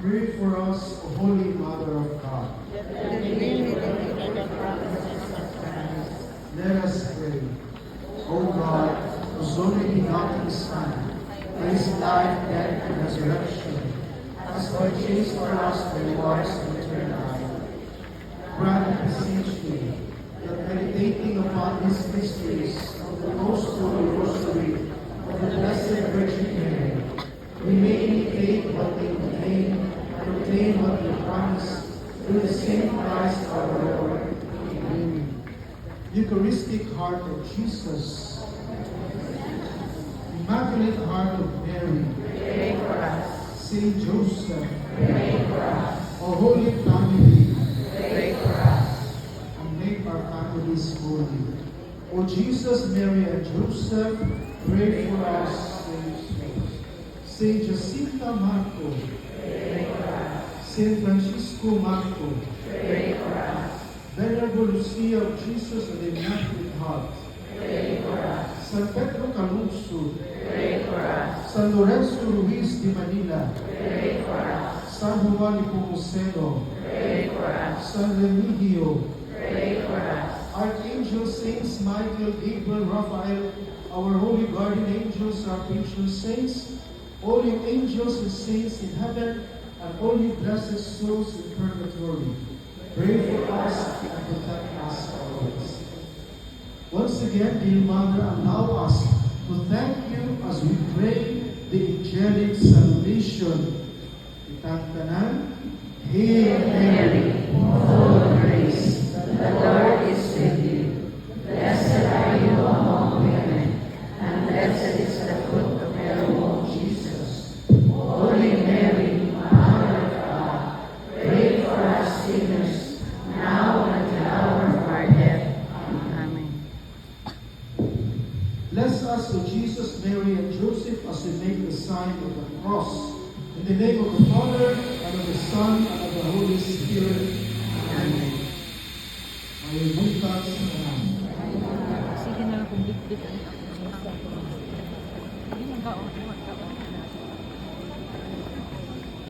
Pray for us, O Holy Mother of God. Let us pray. O God, whose only begotten Son, for his life, death, and resurrection, has purchased for us the rewards of eternal life. Grant, I beseech thee, that meditating upon these mysteries of the most holy Rosary of the Blessed Virgin Mary, we may imitate what they contain and obtain what they promise through the same Christ our Lord. Amen. Eucharistic Heart of Jesus, Immaculate Heart of Mary, Pray for us. Saint Joseph, Pray for us. O Holy Family, Pray for us. and make our families holy. O Jesus, Mary, and Joseph, pray for us. Saint Jacinta Marco, Pray for us. Saint Francisco Marco, Pray for us. Venerable Lucia of Jesus of the Immaculate Heart, Pray for us. San Pedro Calungsod, Pray for us. San Lorenzo Ruiz de Manila, Pray for us. San Juan Nepomuceno, Pray for us. San Remigio, Pray for us. Archangel Saints Michael, Gabriel, Raphael, our holy guardian angels, our patron saints, all you angels and saints in heaven, and all you blessed souls in purgatory, pray for us and protect us always. Once again, dear Mother, allow us to thank you as we pray the angelic salutation. Itantanan, Hail Mary, Full of grace, the Lord is with you. Blessed are you among women, and blessed is the fruit of your womb, Jesus. Holy Mary, Mother of God, pray for us sinners, now and at the hour of our death. Amen. bless us, O Jesus, Mary, and Joseph, as we make the sign of the cross. In the name of the Father, and of the Son, and of the Holy Spirit. Amen. May bukas na namin. Sige na kung bit-bit ang ako. Hindi nga,